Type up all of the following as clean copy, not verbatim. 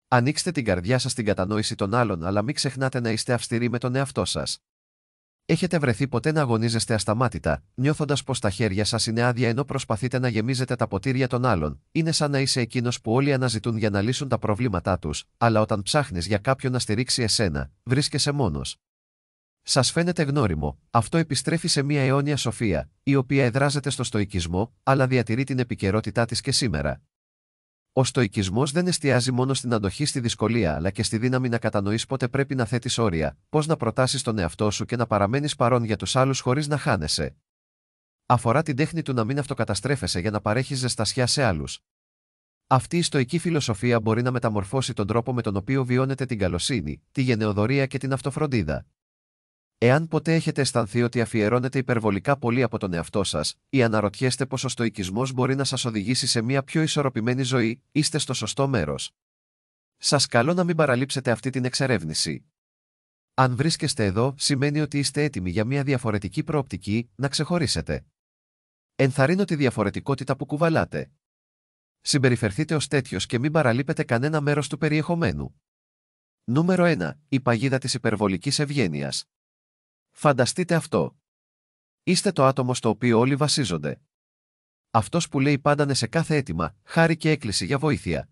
Ανοίξτε την καρδιά σας στην κατανόηση των άλλων, αλλά μην ξεχνάτε να είστε αυστηροί με τον εαυτό σας. Έχετε βρεθεί ποτέ να αγωνίζεστε ασταμάτητα, νιώθοντας πως τα χέρια σας είναι άδεια ενώ προσπαθείτε να γεμίζετε τα ποτήρια των άλλων? Είναι σαν να είσαι εκείνος που όλοι αναζητούν για να λύσουν τα προβλήματά τους, αλλά όταν ψάχνεις για κάποιον να στηρίξει εσένα, βρίσκεσαι μόνος. Σας φαίνεται γνώριμο, αυτό επιστρέφει σε μια αιώνια σοφία, η οποία εδράζεται στο στοικισμό, αλλά διατηρεί την επικαιρότητά της και σήμερα. Ο στοικισμός δεν εστιάζει μόνο στην αντοχή στη δυσκολία, αλλά και στη δύναμη να κατανοείς πότε πρέπει να θέτεις όρια, πώς να προτάσεις τον εαυτό σου και να παραμένεις παρόν για τους άλλους χωρίς να χάνεσαι. Αφορά την τέχνη του να μην αυτοκαταστρέφεσαι για να παρέχεις ζεστασιά σε άλλους. Αυτή η στοική φιλοσοφία μπορεί να μεταμορφώσει τον τρόπο με τον οποίο βιώνετε την καλοσύνη, τη γενεοδωρία και την αυτοφροντίδα. Εάν ποτέ έχετε αισθανθεί ότι αφιερώνετε υπερβολικά πολύ από τον εαυτό σας, ή αναρωτιέστε πως ο στοικισμός μπορεί να σας οδηγήσει σε μια πιο ισορροπημένη ζωή, είστε στο σωστό μέρος. Σας καλώ να μην παραλείψετε αυτή την εξερεύνηση. Αν βρίσκεστε εδώ, σημαίνει ότι είστε έτοιμοι για μια διαφορετική προοπτική, να ξεχωρίσετε. Ενθαρρύνω τη διαφορετικότητα που κουβαλάτε. Συμπεριφερθείτε ως τέτοιος και μην παραλείπετε κανένα μέρος του περιεχομένου. Νούμερο 1. Η παγίδα της υπερβολικής ευγένειας. Φανταστείτε αυτό. Είστε το άτομο στο οποίο όλοι βασίζονται. Αυτός που λέει πάντα ναι σε κάθε αίτημα, χάρη και έκκληση για βοήθεια.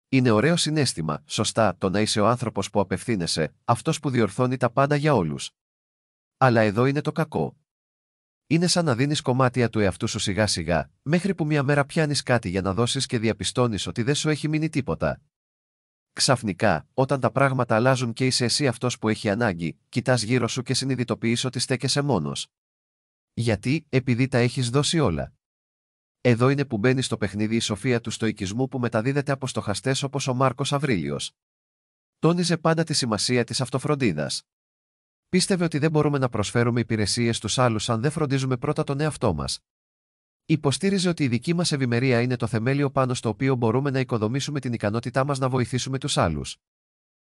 Είναι ωραίο συναίσθημα, σωστά, το να είσαι ο άνθρωπος που απευθύνεσαι, αυτός που διορθώνει τα πάντα για όλους. Αλλά εδώ είναι το κακό. Είναι σαν να δίνεις κομμάτια του εαυτού σου σιγά σιγά, μέχρι που μια μέρα πιάνεις κάτι για να δώσεις και διαπιστώνεις ότι δεν σου έχει μείνει τίποτα. Ξαφνικά, όταν τα πράγματα αλλάζουν και είσαι εσύ αυτός που έχει ανάγκη, κοιτάς γύρω σου και συνειδητοποιείς ότι στέκεσαι μόνος. Γιατί? Επειδή τα έχεις δώσει όλα. Εδώ είναι που μπαίνει στο παιχνίδι η σοφία του στοικισμού που μεταδίδεται από στοχαστές όπως ο Μάρκος Αβρίλιος. Τόνιζε πάντα τη σημασία της αυτοφροντίδας. Πίστευε ότι δεν μπορούμε να προσφέρουμε υπηρεσίες στους άλλους αν δεν φροντίζουμε πρώτα τον εαυτό μας. Υποστήριζε ότι η δική μας ευημερία είναι το θεμέλιο πάνω στο οποίο μπορούμε να οικοδομήσουμε την ικανότητά μας να βοηθήσουμε τους άλλους.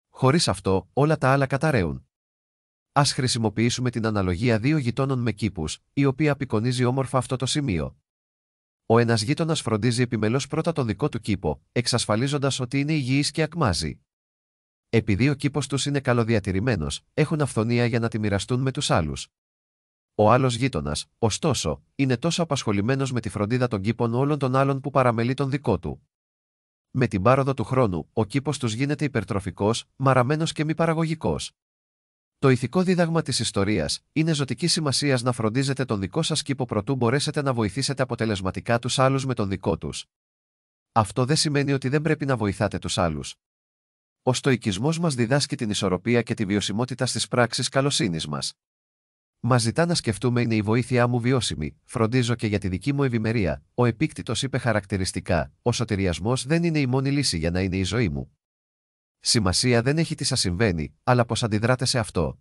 Χωρίς αυτό, όλα τα άλλα καταραίουν. Ας χρησιμοποιήσουμε την αναλογία δύο γειτόνων με κήπους, η οποία απεικονίζει όμορφα αυτό το σημείο. Ο ένας γείτονας φροντίζει επιμελώς πρώτα τον δικό του κήπο, εξασφαλίζοντας ότι είναι υγιής και ακμάζει. Επειδή ο κήπος τους είναι καλοδιατηρημένος, έχουν αυθονία για να τη μοιραστούν με τους άλλους. Ο άλλος γείτονας, ωστόσο, είναι τόσο απασχολημένος με τη φροντίδα των κήπων όλων των άλλων που παραμελεί τον δικό του. Με την πάροδο του χρόνου, ο κήπος τους γίνεται υπερτροφικός, μαραμένος και μη παραγωγικός. Το ηθικό δίδαγμα της ιστορίας είναι ζωτικής σημασίας να φροντίζετε τον δικό σας κήπο προτού μπορέσετε να βοηθήσετε αποτελεσματικά τους άλλους με τον δικό τους. Αυτό δεν σημαίνει ότι δεν πρέπει να βοηθάτε τους άλλους. Ο στοικισμός μας διδάσκει την ισορροπία και τη βιωσιμότητα στις πράξεις καλοσύνης μας. Μας ζητά να σκεφτούμε: είναι η βοήθειά μου βιώσιμη, φροντίζω και για τη δική μου ευημερία. Ο Επίκτητος είπε χαρακτηριστικά: ο σωτηριασμός δεν είναι η μόνη λύση για να είναι η ζωή μου. Σημασία δεν έχει τι σας συμβαίνει, αλλά πώς αντιδράτε σε αυτό.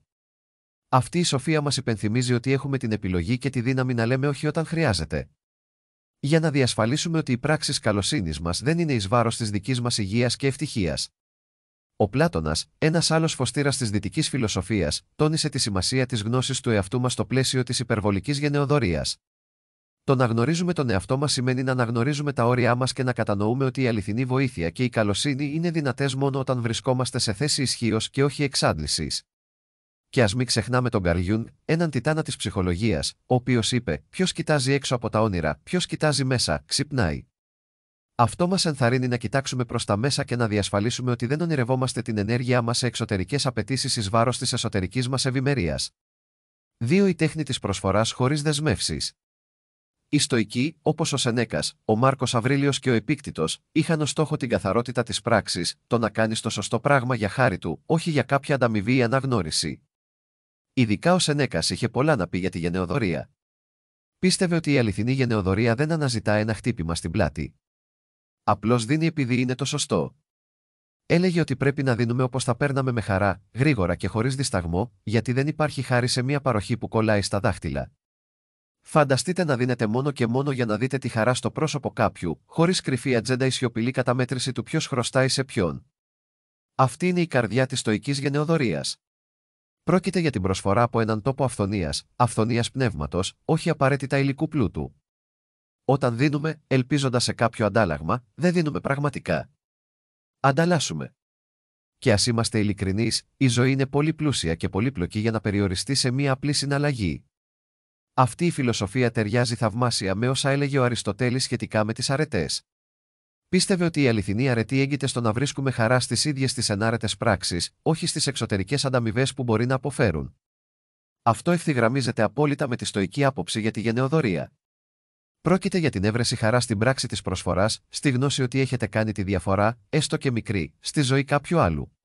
Αυτή η σοφία μας υπενθυμίζει ότι έχουμε την επιλογή και τη δύναμη να λέμε όχι όταν χρειάζεται. Για να διασφαλίσουμε ότι οι πράξεις καλοσύνης μας δεν είναι εις βάρος της δικής μας υγείας και ευτυχίας. Ο Πλάτωνας, ένας άλλος φωστήρας της δυτικής φιλοσοφίας, τόνισε τη σημασία της γνώσης του εαυτού μας στο πλαίσιο της υπερβολικής γενεοδωρίας. Το να γνωρίζουμε τον εαυτό μας σημαίνει να αναγνωρίζουμε τα όρια μας και να κατανοούμε ότι η αληθινή βοήθεια και η καλοσύνη είναι δυνατές μόνο όταν βρισκόμαστε σε θέση ισχύος και όχι εξάντλησης. Και ας μην ξεχνάμε τον Καρλ Γιούγκ, έναν τιτάνα της ψυχολογίας, ο οποίος είπε: ποιος κοιτάζει έξω από τα όνειρα, ποιος κοιτάζει μέσα, ξυπνάει. Αυτό μας ενθαρρύνει να κοιτάξουμε προς τα μέσα και να διασφαλίσουμε ότι δεν ονειρευόμαστε την ενέργειά μας σε εξωτερικές απαιτήσεις εις βάρος της εσωτερικής μας ευημερίας. 2. Η τέχνη της προσφοράς χωρίς δεσμεύσεις. Οι Στοικοί, όπως ο Σενέκας, ο Μάρκος Αβρίλιος και ο Επίκτητος, είχαν ως στόχο την καθαρότητα της πράξης, το να κάνεις το σωστό πράγμα για χάρη του, όχι για κάποια ανταμοιβή ή αναγνώριση. Ειδικά ο Σενέκας είχε πολλά να πει για τη γενεοδωρία. Πίστευε ότι η αληθινή γενεοδωρία δεν αναζητά ένα χτύπημα στην πλάτη. Απλώς δίνει επειδή είναι το σωστό. Έλεγε ότι πρέπει να δίνουμε όπως θα παίρναμε με χαρά, γρήγορα και χωρίς δισταγμό, γιατί δεν υπάρχει χάρη σε μια παροχή που κολλάει στα δάχτυλα. Φανταστείτε να δίνετε μόνο και μόνο για να δείτε τη χαρά στο πρόσωπο κάποιου, χωρίς κρυφή ατζέντα ή σιωπηλή καταμέτρηση του ποιος χρωστάει σε ποιον. Αυτή είναι η καρδιά της στοικής γενεοδωρίας. Πρόκειται για την προσφορά από έναν τόπο αυθονίας πνεύματος, όχι απαραίτητα υλικού πλούτου. Όταν δίνουμε, ελπίζοντας σε κάποιο αντάλλαγμα, δεν δίνουμε πραγματικά. ανταλλάσσουμε. Και ας είμαστε ειλικρινείς, η ζωή είναι πολύ πλούσια και πολύπλοκη για να περιοριστεί σε μία απλή συναλλαγή. Αυτή η φιλοσοφία ταιριάζει θαυμάσια με όσα έλεγε ο Αριστοτέλης σχετικά με τις αρετές. Πίστευε ότι η αληθινή αρετή έγκυται στο να βρίσκουμε χαρά στις ίδιες τις ενάρετες πράξεις, όχι στις εξωτερικές ανταμοιβές που μπορεί να αποφέρουν. Αυτό ευθυγραμμίζεται απόλυτα με τη στοική άποψη για τη γενεοδωρία. Πρόκειται για την έβρεση χαρά στην πράξη της προσφοράς, στη γνώση ότι έχετε κάνει τη διαφορά, έστω και μικρή, στη ζωή κάποιου άλλου.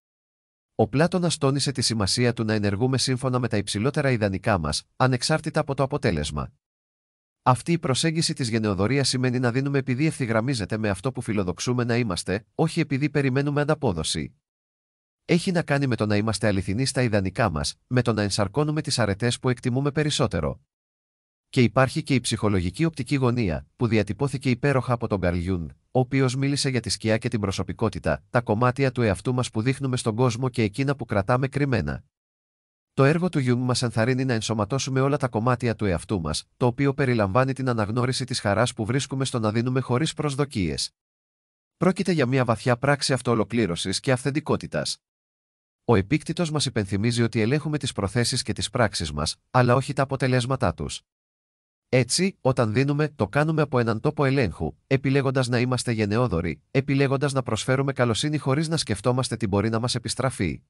Ο Πλάτωνας τόνισε τη σημασία του να ενεργούμε σύμφωνα με τα υψηλότερα ιδανικά μας, ανεξάρτητα από το αποτέλεσμα. Αυτή η προσέγγιση της γενεοδωρίας σημαίνει να δίνουμε επειδή ευθυγραμμίζεται με αυτό που φιλοδοξούμε να είμαστε, όχι επειδή περιμένουμε ανταπόδοση. Έχει να κάνει με το να είμαστε αληθινοί στα ιδανικά μας, με το να ενσαρκώνουμε τις αρετές που εκτιμούμε περισσότερο. Και υπάρχει και η ψυχολογική οπτική γωνία, που διατυπώθηκε υπέροχα από τον Καρλ Γιούγκ, ο οποίος μίλησε για τη σκιά και την προσωπικότητα, τα κομμάτια του εαυτού μας που δείχνουμε στον κόσμο και εκείνα που κρατάμε κρυμμένα. Το έργο του Γιούγκ μας ενθαρρύνει να ενσωματώσουμε όλα τα κομμάτια του εαυτού μας, το οποίο περιλαμβάνει την αναγνώριση της χαράς που βρίσκουμε στο να δίνουμε χωρίς προσδοκίες. Πρόκειται για μια βαθιά πράξη αυτοολοκλήρωσης και αυθεντικότητας. Ο Επίκτητος μας υπενθυμίζει ότι ελέγχουμε τις προθέσεις και τις πράξεις μας, αλλά όχι τα αποτελέσματά τους. Έτσι, όταν δίνουμε, το κάνουμε από έναν τόπο ελέγχου, επιλέγοντας να είμαστε γενναιόδοροι, επιλέγοντας να προσφέρουμε καλοσύνη χωρίς να σκεφτόμαστε τι μπορεί να μας επιστραφεί.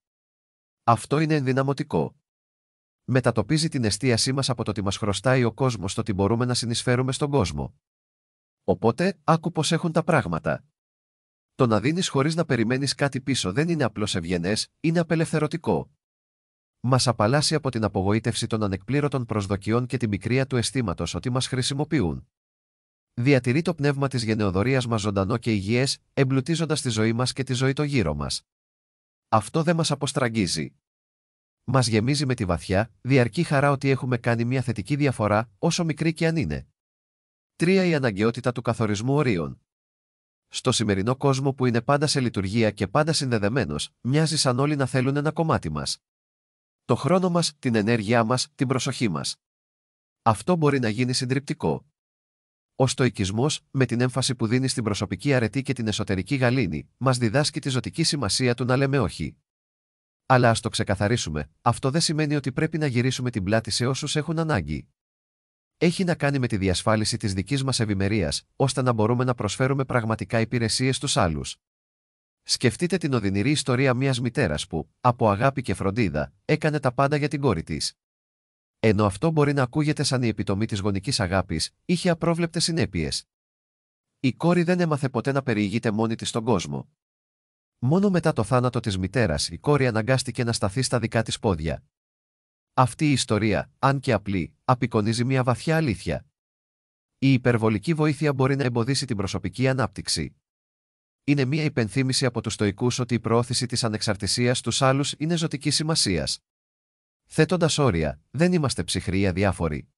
Αυτό είναι ενδυναμωτικό. Μετατοπίζει την εστίασή μας από το τι μας χρωστάει ο κόσμος στο τι μπορούμε να συνεισφέρουμε στον κόσμο. Οπότε, άκου πώς έχουν τα πράγματα. Το να δίνεις χωρίς να περιμένεις κάτι πίσω δεν είναι απλώς ευγενές, είναι απελευθερωτικό. Μας απαλλάσσει από την απογοήτευση των ανεκπλήρωτων προσδοκιών και την πικρία του αισθήματος ότι μας χρησιμοποιούν. Διατηρεί το πνεύμα της γενεοδωρίας μας ζωντανό και υγιές, εμπλουτίζοντας τη ζωή μας και τη ζωή το γύρω μας. Αυτό δεν μας αποστραγγίζει. Μας γεμίζει με τη βαθιά, διαρκή χαρά ότι έχουμε κάνει μια θετική διαφορά, όσο μικρή και αν είναι. 3. Η αναγκαιότητα του καθορισμού ορίων. Στο σημερινό κόσμο που είναι πάντα σε λειτουργία και πάντα συνδεδεμένος, μοιάζει σαν όλοι να θέλουν ένα κομμάτι μας. Το χρόνο μας, την ενέργειά μας, την προσοχή μας. Αυτό μπορεί να γίνει συντριπτικό. Ο στοικισμός, με την έμφαση που δίνει στην προσωπική αρετή και την εσωτερική γαλήνη, μας διδάσκει τη ζωτική σημασία του να λέμε όχι. Αλλά ας το ξεκαθαρίσουμε, αυτό δεν σημαίνει ότι πρέπει να γυρίσουμε την πλάτη σε όσους έχουν ανάγκη. Έχει να κάνει με τη διασφάλιση της δικής μας ευημερίας, ώστε να μπορούμε να προσφέρουμε πραγματικά υπηρεσίες στους άλλους. Σκεφτείτε την οδυνηρή ιστορία μιας μητέρας που, από αγάπη και φροντίδα, έκανε τα πάντα για την κόρη της. Ενώ αυτό μπορεί να ακούγεται σαν η επιτομή της γονικής αγάπης, είχε απρόβλεπτες συνέπειες. Η κόρη δεν έμαθε ποτέ να περιηγείται μόνη της στον κόσμο. Μόνο μετά το θάνατο της μητέρας η κόρη αναγκάστηκε να σταθεί στα δικά της πόδια. Αυτή η ιστορία, αν και απλή, απεικονίζει μια βαθιά αλήθεια. Η υπερβολική βοήθεια μπορεί να εμποδίσει την προσωπική ανάπτυξη. Είναι μια υπενθύμηση από τους στοικούς ότι η προώθηση της ανεξαρτησίας στους άλλους είναι ζωτικής σημασίας. Θέτοντας όρια, δεν είμαστε ψυχροί ή αδιάφοροι.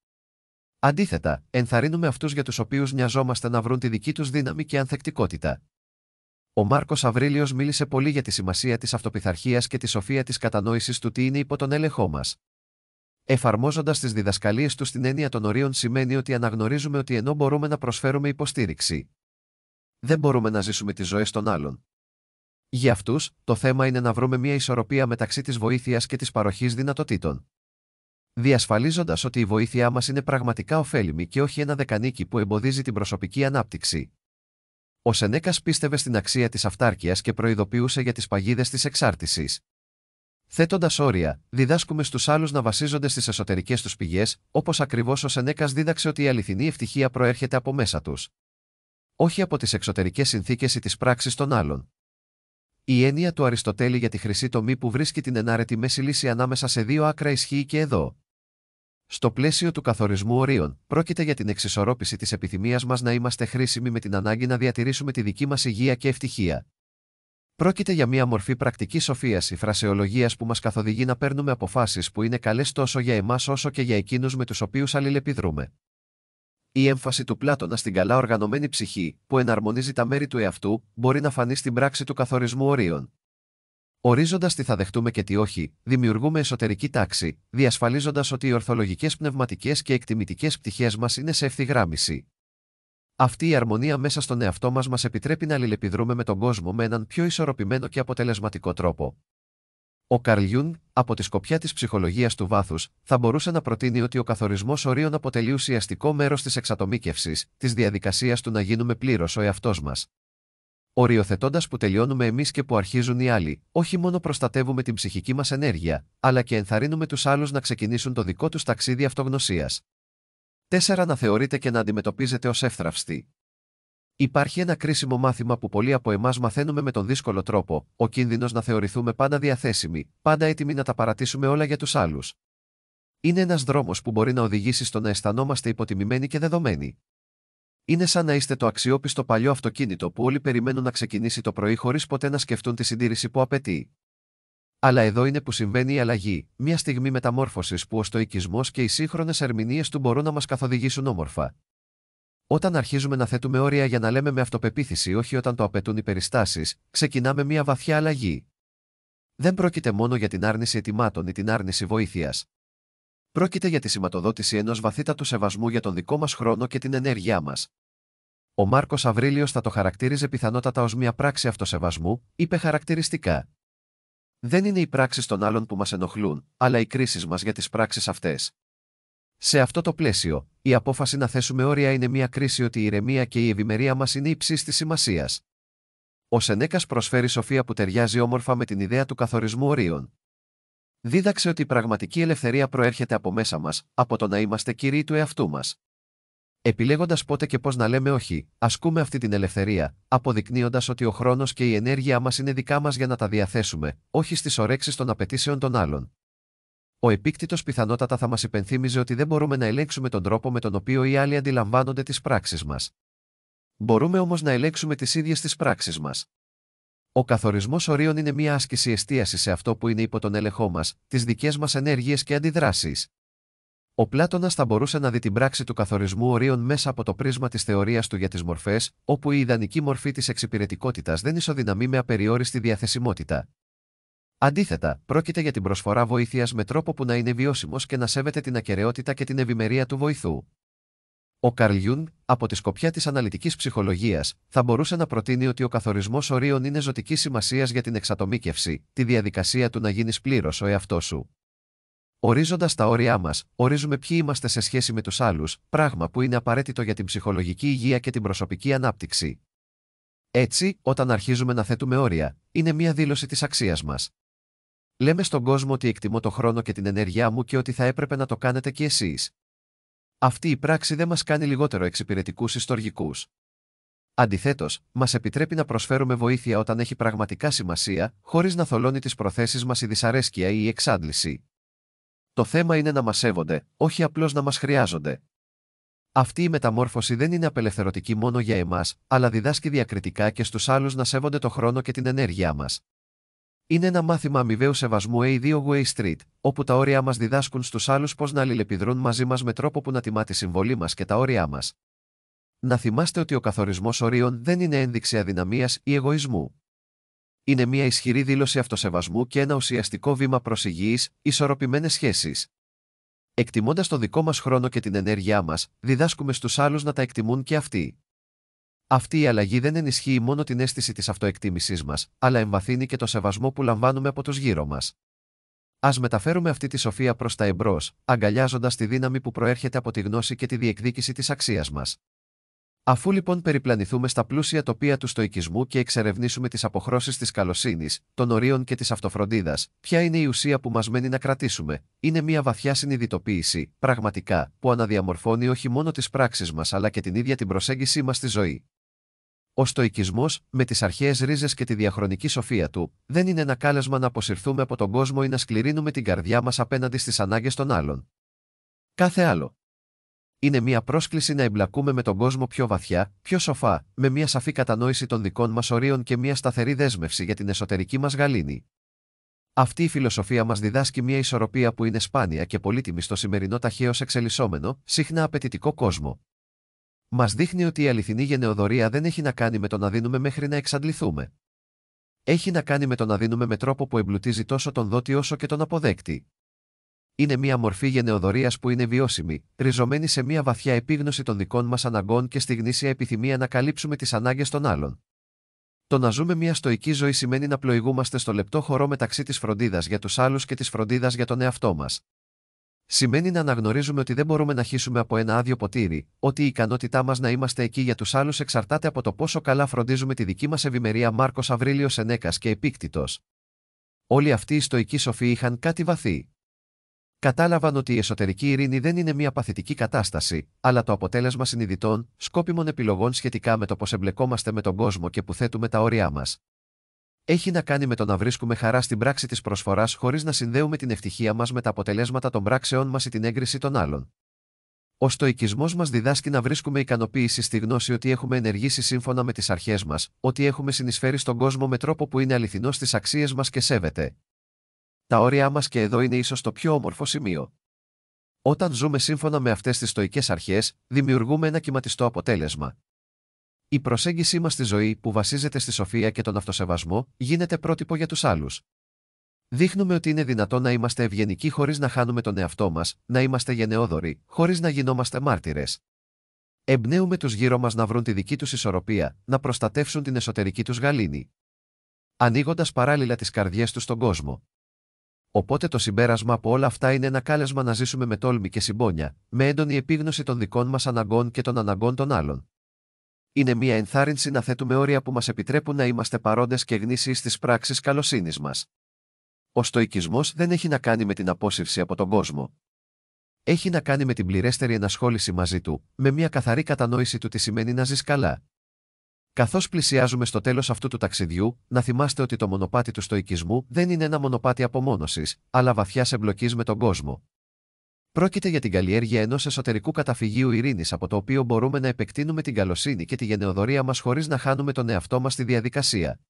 Αντίθετα, ενθαρρύνουμε αυτούς για τους οποίους νοιαζόμαστε να βρουν τη δική τους δύναμη και ανθεκτικότητα. Ο Μάρκος Αβρίλιος μίλησε πολύ για τη σημασία της αυτοπιθαρχίας και τη σοφία της κατανόησης του τι είναι υπό τον έλεγχό μας. Εφαρμόζοντας τις διδασκαλίες του στην έννοια των ορίων σημαίνει ότι αναγνωρίζουμε ότι ενώ μπορούμε να προσφέρουμε υποστήριξη, δεν μπορούμε να ζήσουμε τις ζωές των άλλων. Για αυτούς, το θέμα είναι να βρούμε μια ισορροπία μεταξύ της βοήθειας και της παροχής δυνατοτήτων. Διασφαλίζοντας ότι η βοήθειά μας είναι πραγματικά ωφέλιμη και όχι ένα δεκανίκι που εμποδίζει την προσωπική ανάπτυξη. Ο Σενέκας πίστευε στην αξία της αυτάρκειας και προειδοποιούσε για τις παγίδες της εξάρτησης. Θέτοντας όρια, διδάσκουμε στους άλλους να βασίζονται στις εσωτερικές τους πηγές, όπως ακριβώς ο Σενέκας δίδαξε ότι η αληθινή ευτυχία προέρχεται από μέσα τους. Όχι από τις εξωτερικές συνθήκες ή τις πράξεις των άλλων. Η έννοια του Αριστοτέλη για τη χρυσή τομή που βρίσκει την ενάρετη μέση λύση ανάμεσα σε δύο άκρα ισχύει και εδώ. Στο πλαίσιο του καθορισμού ορίων, πρόκειται για την εξισορρόπηση της επιθυμίας μας να είμαστε χρήσιμοι με την ανάγκη να διατηρήσουμε τη δική μας υγεία και ευτυχία. Πρόκειται για μια μορφή πρακτικής σοφίας ή φρασεολογίας που μας καθοδηγεί να παίρνουμε αποφάσεις που είναι καλές τόσο για εμάς όσο και για εκείνους με τους οποίους αλληλεπιδρούμε. Η έμφαση του Πλάτωνα στην καλά οργανωμένη ψυχή, που εναρμονίζει τα μέρη του εαυτού, μπορεί να φανεί στην πράξη του καθορισμού ορίων. Ορίζοντας τι θα δεχτούμε και τι όχι, δημιουργούμε εσωτερική τάξη, διασφαλίζοντας ότι οι ορθολογικές πνευματικές και εκτιμητικές πτυχές μας είναι σε ευθυγράμμιση. Αυτή η αρμονία μέσα στον εαυτό μας επιτρέπει να αλληλεπιδρούμε με τον κόσμο με έναν πιο ισορροπημένο και αποτελεσματικό τρόπο. Ο Καρλ Γιούγκ, από τη σκοπιά της ψυχολογίας του βάθους, θα μπορούσε να προτείνει ότι ο καθορισμός ορίων αποτελεί ουσιαστικό μέρος της εξατομίκευσης, της διαδικασίας του να γίνουμε πλήρως ο εαυτός μας. Οριοθετώντας που τελειώνουμε εμείς και που αρχίζουν οι άλλοι, όχι μόνο προστατεύουμε την ψυχική μας ενέργεια, αλλά και ενθαρρύνουμε τους άλλους να ξεκινήσουν το δικό τους ταξίδι αυτογνωσίας. 4. Να θεωρείτε και να αντιμετωπίζετε ως εύθραυστοι. Υπάρχει ένα κρίσιμο μάθημα που πολλοί από εμάς μαθαίνουμε με τον δύσκολο τρόπο: ο κίνδυνος να θεωρηθούμε πάντα διαθέσιμοι, πάντα έτοιμοι να τα παρατήσουμε όλα για τους άλλους. Είναι ένας δρόμος που μπορεί να οδηγήσει στο να αισθανόμαστε υποτιμημένοι και δεδομένοι. Είναι σαν να είστε το αξιόπιστο παλιό αυτοκίνητο που όλοι περιμένουν να ξεκινήσει το πρωί χωρίς ποτέ να σκεφτούν τη συντήρηση που απαιτεί. Αλλά εδώ είναι που συμβαίνει η αλλαγή, μια στιγμή μεταμόρφωσης που ο στοικισμός και οι σύγχρονες ερμηνείες του μπορούν να μας καθοδηγήσουν όμορφα. Όταν αρχίζουμε να θέτουμε όρια για να λέμε με αυτοπεποίθηση όχι όταν το απαιτούν οι περιστάσεις, ξεκινάμε μια βαθιά αλλαγή. Δεν πρόκειται μόνο για την άρνηση αιτημάτων ή την άρνηση βοήθειας. Πρόκειται για τη σηματοδότηση ενός βαθύτατου σεβασμού για τον δικό μας χρόνο και την ενέργειά μας. Ο Μάρκος Αβρίλιος θα το χαρακτήριζε πιθανότατα ως μια πράξη αυτοσεβασμού, είπε χαρακτηριστικά. Δεν είναι οι πράξεις των άλλων που μας ενοχλούν, αλλά οι κρίσεις μας για τις πράξεις αυτές. Σε αυτό το πλαίσιο, η απόφαση να θέσουμε όρια είναι μια κρίση ότι η ηρεμία και η ευημερία μας είναι υψής της σημασίας. Ο Σενέκας προσφέρει σοφία που ταιριάζει όμορφα με την ιδέα του καθορισμού ορίων. Δίδαξε ότι η πραγματική ελευθερία προέρχεται από μέσα μας, από το να είμαστε κύριοι του εαυτού μας. Επιλέγοντας πότε και πώς να λέμε όχι, ασκούμε αυτή την ελευθερία, αποδεικνύοντας ότι ο χρόνος και η ενέργειά μας είναι δικά μας για να τα διαθέσουμε, όχι στις ορέξεις των απαιτήσεων των άλλων. Ο Επίκτητος πιθανότατα θα μας υπενθύμιζε ότι δεν μπορούμε να ελέγξουμε τον τρόπο με τον οποίο οι άλλοι αντιλαμβάνονται τις πράξεις μας. Μπορούμε όμως να ελέγξουμε τις ίδιες τις πράξεις μας. Ο καθορισμός ορίων είναι μια άσκηση εστίασης σε αυτό που είναι υπό τον έλεγχό μας, τις δικές μας ενέργειες και αντιδράσεις. Ο Πλάτωνας θα μπορούσε να δει την πράξη του καθορισμού ορίων μέσα από το πρίσμα της θεωρίας του για τις μορφές, όπου η ιδανική μορφή της εξυπηρετικότητας δεν ισοδυναμεί με απεριόριστη διαθεσιμότητα. Αντίθετα, πρόκειται για την προσφορά βοήθειας με τρόπο που να είναι βιώσιμος και να σέβεται την ακεραιότητα και την ευημερία του βοηθού. Ο Καρλ Γιούγκ, από τη σκοπιά της αναλυτικής ψυχολογίας, θα μπορούσε να προτείνει ότι ο καθορισμός ορίων είναι ζωτικής σημασίας για την εξατομίκευση, τη διαδικασία του να γίνεις πλήρως ο εαυτός σου. Ορίζοντας τα όρια μας, ορίζουμε ποιοι είμαστε σε σχέση με τους άλλους, πράγμα που είναι απαραίτητο για την ψυχολογική υγεία και την προσωπική ανάπτυξη. Έτσι, όταν αρχίζουμε να θέτουμε όρια, είναι μια δήλωση της αξίας μας. Λέμε στον κόσμο ότι εκτιμώ το χρόνο και την ενέργειά μου και ότι θα έπρεπε να το κάνετε κι εσείς. Αυτή η πράξη δεν μας κάνει λιγότερο εξυπηρετικούς ή στοργικούς. Αντιθέτως, μας επιτρέπει να προσφέρουμε βοήθεια όταν έχει πραγματικά σημασία, χωρίς να θολώνει τις προθέσεις μας η δυσαρέσκεια ή η εξάντληση. Το θέμα είναι να μας σέβονται, όχι απλώς να μας χρειάζονται. Αυτή η μεταμόρφωση δεν είναι απελευθερωτική μόνο για εμάς, αλλά διδάσκει διακριτικά και στους άλλους να σέβονται το χρόνο και την ενέργειά μας. Είναι ένα μάθημα αμοιβαίου σεβασμού A2 Way Street, όπου τα όρια μας διδάσκουν στους άλλους πώς να αλληλεπιδρούν μαζί μας με τρόπο που να τιμά τη συμβολή μας και τα όρια μας. Να θυμάστε ότι ο καθορισμός ορίων δεν είναι ένδειξη αδυναμίας ή εγωισμού. Είναι μια ισχυρή δήλωση αυτοσεβασμού και ένα ουσιαστικό βήμα προς υγιείς, ισορροπημένες σχέσεις. Εκτιμώντας το δικό μας χρόνο και την ενέργειά μας, διδάσκουμε στους άλλους να τα εκτιμούν και αυτοί. Αυτή η αλλαγή δεν ενισχύει μόνο την αίσθηση της αυτοεκτίμησής μας, αλλά εμβαθύνει και το σεβασμό που λαμβάνουμε από τους γύρω μας. Ας μεταφέρουμε αυτή τη σοφία προς τα εμπρός, αγκαλιάζοντας τη δύναμη που προέρχεται από τη γνώση και τη διεκδίκηση της αξίας μας. Αφού λοιπόν περιπλανηθούμε στα πλούσια τοπία του στοικισμού και εξερευνήσουμε τις αποχρώσεις της καλοσύνης, των ορίων και της αυτοφροντίδας, ποια είναι η ουσία που μας μένει να κρατήσουμε? Είναι μια βαθιά συνειδητοποίηση, πραγματικά, που αναδιαμορφώνει όχι μόνο τις πράξεις μας αλλά και την ίδια την προσέγγιση μας στη ζωή. Ο στοικισμός, με τις αρχαίες ρίζες και τη διαχρονική σοφία του, δεν είναι ένα κάλεσμα να αποσυρθούμε από τον κόσμο ή να σκληρύνουμε την καρδιά μας απέναντι στις ανάγκες των άλλων. Κάθε άλλο. Είναι μια πρόσκληση να εμπλακούμε με τον κόσμο πιο βαθιά, πιο σοφά, με μια σαφή κατανόηση των δικών μας ορίων και μια σταθερή δέσμευση για την εσωτερική μας γαλήνη. Αυτή η φιλοσοφία μας διδάσκει μια ισορροπία που είναι σπάνια και πολύτιμη στο σημερινό ταχαίως εξελισσόμενο, συχνά απαιτητικό κόσμο. Μας δείχνει ότι η αληθινή γενεοδωρία δεν έχει να κάνει με το να δίνουμε μέχρι να εξαντληθούμε. Έχει να κάνει με το να δίνουμε με τρόπο που εμπλουτίζει τόσο τον δότη όσο και τον αποδέκτη. Είναι μια μορφή γενεοδορίας που είναι βιώσιμη, ριζωμένη σε μια βαθιά επίγνωση των δικών μας αναγκών και στη γνήσια επιθυμία να καλύψουμε τις ανάγκες των άλλων. Το να ζούμε μια στοική ζωή σημαίνει να πλοηγούμαστε στο λεπτό χορό μεταξύ της φροντίδας για τους άλλους και της φροντίδας για τον εαυτό μας. Σημαίνει να αναγνωρίζουμε ότι δεν μπορούμε να χύσουμε από ένα άδειο ποτήρι, ότι η ικανότητά μας να είμαστε εκεί για τους άλλους εξαρτάται από το πόσο καλά φροντίζουμε τη δική μας ευημερία. Μάρκος Αβρίλιος Σενέκας και Επίκτητος. Όλοι αυτοί οι στοικοί σοφοί είχαν κάτι βαθύ. Κατάλαβαν ότι η εσωτερική ειρήνη δεν είναι μια παθητική κατάσταση, αλλά το αποτέλεσμα συνειδητών, σκόπιμων επιλογών σχετικά με το πώς εμπλεκόμαστε με τον κόσμο και που θέτουμε τα όρια μας. Έχει να κάνει με το να βρίσκουμε χαρά στην πράξη της προσφοράς χωρίς να συνδέουμε την ευτυχία μας με τα αποτελέσματα των πράξεών μας ή την έγκριση των άλλων. Ο στοικισμός μας διδάσκει να βρίσκουμε ικανοποίηση στη γνώση ότι έχουμε ενεργήσει σύμφωνα με τις αρχές μας, ότι έχουμε συνεισφέρει στον κόσμο με τρόπο που είναι αληθινός στις αξίες μας και σέβεται τα όρια μας, και εδώ είναι ίσως το πιο όμορφο σημείο. Όταν ζούμε σύμφωνα με αυτές τις στοικές αρχές, δημιουργούμε ένα κυματιστό αποτέλεσμα. Η προσέγγιση μας στη ζωή, που βασίζεται στη σοφία και τον αυτοσεβασμό, γίνεται πρότυπο για τους άλλους. Δείχνουμε ότι είναι δυνατόν να είμαστε ευγενικοί χωρίς να χάνουμε τον εαυτό μας, να είμαστε γενναιόδοροι, χωρίς να γινόμαστε μάρτυρες. Εμπνέουμε τους γύρω μας να βρουν τη δική τους ισορροπία, να προστατεύσουν την εσωτερική τους γαλήνη, ανοίγοντας παράλληλα τις καρδιές τους στον κόσμο. Οπότε το συμπέρασμα από όλα αυτά είναι ένα κάλεσμα να ζήσουμε με τόλμη και συμπόνια, με έντονη επίγνωση των δικών μας αναγκών και των αναγκών των άλλων. Είναι μια ενθάρρυνση να θέτουμε όρια που μας επιτρέπουν να είμαστε παρόντες και γνήσιοι στις πράξεις καλοσύνης μας. Ο στοικισμός δεν έχει να κάνει με την απόσυρση από τον κόσμο. Έχει να κάνει με την πληρέστερη ενασχόληση μαζί του, με μια καθαρή κατανόηση του τι σημαίνει να ζεις καλά. Καθώς πλησιάζουμε στο τέλος αυτού του ταξιδιού, να θυμάστε ότι το μονοπάτι του στοικισμού δεν είναι ένα μονοπάτι απομόνωσης, αλλά βαθιάς εμπλοκής με τον κόσμο. Πρόκειται για την καλλιέργεια ενός εσωτερικού καταφυγίου ειρήνης από το οποίο μπορούμε να επεκτείνουμε την καλοσύνη και τη γενεοδορία μας χωρίς να χάνουμε τον εαυτό μας στη διαδικασία.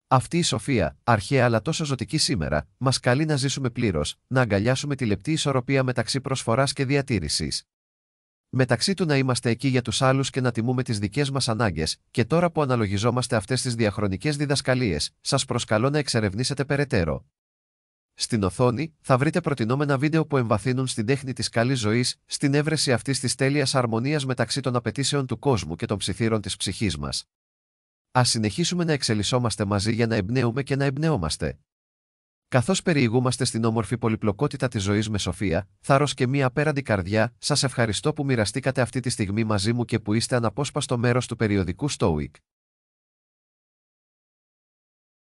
Αυτή η σοφία, αρχαία αλλά τόσο ζωτική σήμερα, μας καλεί να ζήσουμε πλήρως, να αγκαλιάσουμε τη λεπτή ισορροπία μεταξύ προσφοράς και διατήρησης. Μεταξύ του να είμαστε εκεί για τους άλλους και να τιμούμε τις δικές μας ανάγκες, και τώρα που αναλογιζόμαστε αυτές τις διαχρονικές διδασκαλίες, σας προσκαλώ να εξερευνήσετε περαιτέρω. Στην οθόνη θα βρείτε προτινόμενα βίντεο που εμβαθύνουν στην τέχνη της καλής ζωής, στην έβρεση αυτής της τέλειας αρμονίας μεταξύ των απαιτήσεων του κόσμου και των ψιθύρων της ψυχής μας. Ας συνεχίσουμε να εξελισσόμαστε μαζί για να εμπνέουμε και να εμπνεόμαστε. Καθώς περιηγούμαστε στην όμορφη πολυπλοκότητα της ζωής με σοφία, θάρρος και μία απέραντη καρδιά, σας ευχαριστώ που μοιραστήκατε αυτή τη στιγμή μαζί μου και που είστε αναπόσπαστο μέρος του περιοδικού Stoic.